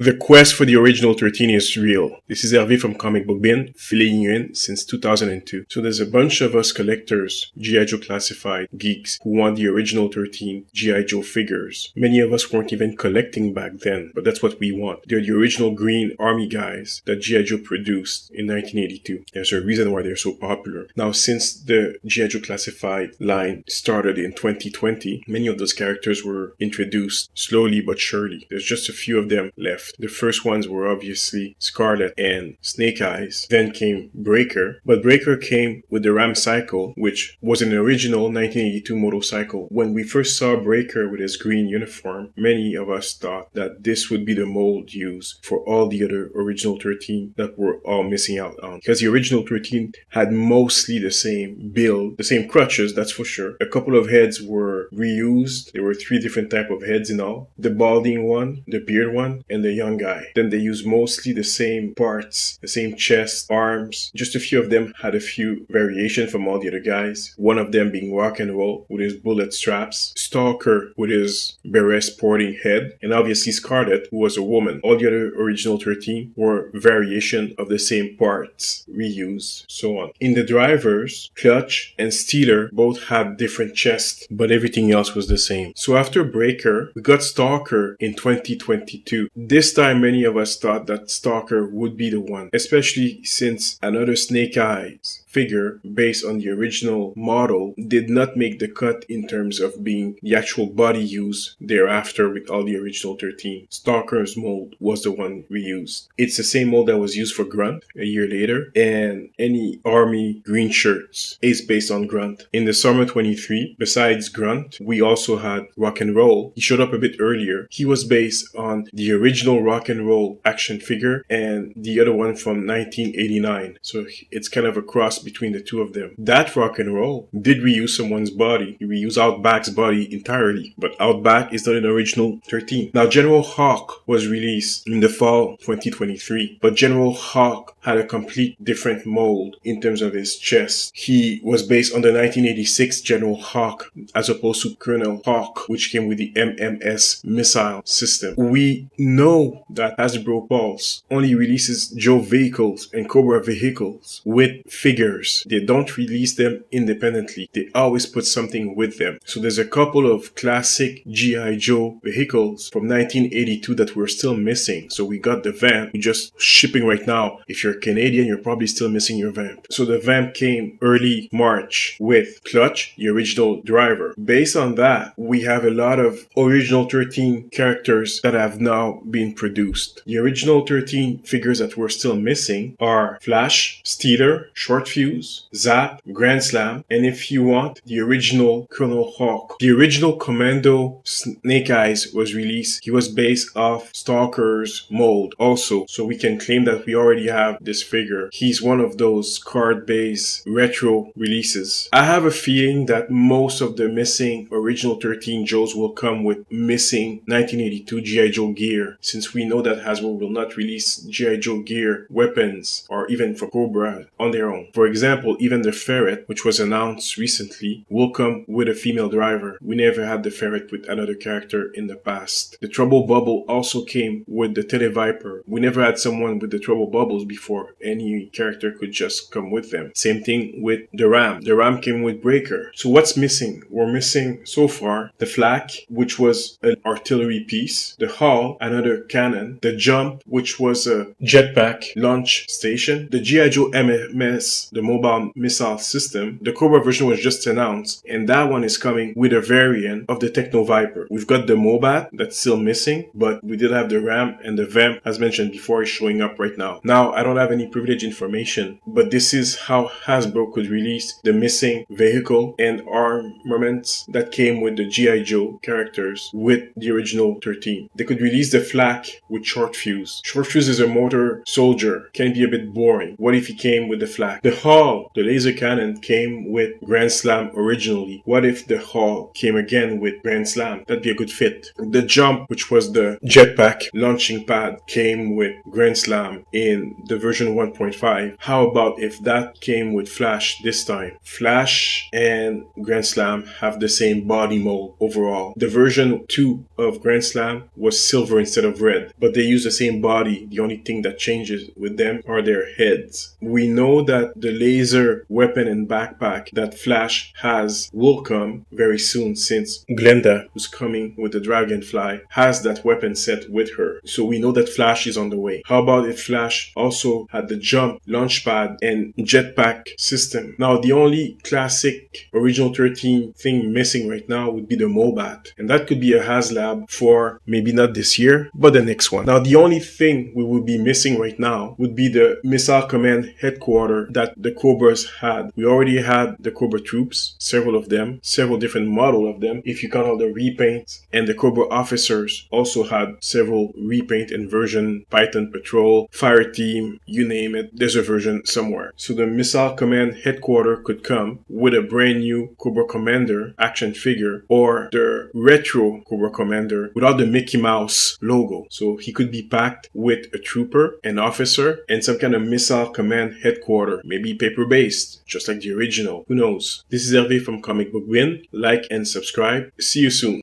The quest for the original 13 is real. This is Hervé from Comic Book Bin, filling you in since 2002. So there's a bunch of us collectors, G.I. Joe classified geeks, who want the original 13 G.I. Joe figures. Many of us weren't even collecting back then, but that's what we want. They're the original green army guys that G.I. Joe produced in 1982. There's a reason why they're so popular. Now, since the G.I. Joe classified line started in 2020, many of those characters were introduced slowly but surely. There's just a few of them left. The first ones were obviously Scarlet and Snake Eyes. Then came Breaker. But Breaker came with the Ram Cycle, which was an original 1982 motorcycle. When we first saw Breaker with his green uniform, many of us thought that this would be the mold used for all the other original 13 that we're all missing out on. Because the original 13 had mostly the same build, the same crutches, that's for sure. A couple of heads were reused. There were 3 different types of heads in all. The balding one, the beard one, and the young guy. Then they use mostly the same parts, the same chest, arms. Just a few of them had a few variations from all the other guys. One of them being Rock and Roll with his bullet straps, Stalker with his beret sporting head, and obviously Scarlet, who was a woman. All the other original 13 were variation of the same parts, reused, so on. In the drivers, Clutch and Steeler both had different chests, but everything else was the same. So after Breaker, we got Stalker in 2022. This time, many of us thought that Stalker would be the one, especially since another Snake Eyes figure based on the original model did not make the cut in terms of being the actual body used thereafter with all the original 13. Stalker's mold was the one we used. It's the same mold that was used for Grunt a year later, and any army green shirts is based on Grunt. In the summer 23, besides Grunt, we also had Rock and Roll. He showed up a bit earlier. He was based on the original Rock and Roll action figure and the other one from 1989. So it's kind of a cross between the two of them. That Rock and Roll did reuse someone's body. He reused Outback's body entirely, but Outback is not an original 13. Now, General Hawk was released in the fall 2023, but General Hawk had a complete different mold in terms of his chest. He was based on the 1986 General Hawk as opposed to Colonel Hawk, which came with the MMS missile system. We know that Hasbro Pulse only releases Joe vehicles and Cobra vehicles with figures. They don't release them independently. They always put something with them. So there's a couple of classic G.I. Joe vehicles from 1982 that we're still missing. So we got the Vamp, we're just shipping right now. If you're Canadian, you're probably still missing your Vamp. So the Vamp came early March with Clutch, the original driver. Based on that, we have a lot of original 13 characters that have now been produced. The original 13 figures that we're still missing are Flash, Steeler, Short-Fuze, Zap, Grand Slam, and if you want, the original Colonel Hawk. The original Commando Snake Eyes was released. He was based off Stalker's mold also, so we can claim that we already have this figure. He's one of those card-based retro releases. I have a feeling that most of the missing original 13 Joes will come with missing 1982 G.I. Joe gear, since we know that Hasbro will not release G.I. Joe gear, weapons, or even for Cobra on their own. For example, even the Ferret, which was announced recently, will come with a female driver. We never had the Ferret with another character in the past. The Trouble Bubble also came with the Televiper. We never had someone with the Trouble Bubbles before. Any character could just come with them. Same thing with the Ram. The Ram came with Breaker. So what's missing? We're missing so far the Flak, which was an artillery piece, the Hull, another cannon, the Jump, which was a jetpack launch station, the G.I. Joe MMS, the mobile missile system. The Cobra version was just announced, and that one is coming with a variant of the Techno Viper. We've got the Mobat that's still missing, but we did have the Ram, and the Vamp, as mentioned before, is showing up right now. Now, I don't have any privileged information, but this is how Hasbro could release the missing vehicle and armaments that came with the G.I. Joe characters with the original 13. They could release the Flak with Short-Fuze. Short-Fuze is a motor soldier, can be a bit boring. What if he came with the Flak? The hull, the laser cannon, came with Grand Slam originally. What if the hull came again with Grand Slam? That'd be a good fit. The jump, which was the jetpack launching pad, came with Grand Slam in the version 1.5. How about if that came with Flash this time? Flash and Grand Slam have the same body mold overall. The version 2 of Grand Slam was silver instead of red, but they use the same body. The only thing that changes with them are their heads. We know that the laser weapon and backpack that Flash has will come very soon, since Glenda, who's coming with the Dragonfly, has that weapon set with her. So we know that Flash is on the way. How about if Flash also had the jump, launch pad, and jetpack system? Now, the only classic original 13 thing missing right now would be the Mobat, and that could be a HasLab for maybe not this year, but the next one. Now, the only thing we would be missing right now would be the Missile Command headquarters that the Cobras had. We already had the Cobra troops, several of them, several different models of them, if you count all the repaints, and the Cobra officers also had several repaint and version, Python Patrol, Fire Team, you name it, there's a version somewhere. So the Missile Command headquarters could come with a brand new Cobra Commander action figure, or the retro Cobra Commander without the Mickey Mouse logo. So he could be packed with a trooper, an officer, and some kind of Missile Command headquarters, maybe paper-based, just like the original. Who knows? This is Hervé from Comic Book Bin. Like and subscribe. See you soon.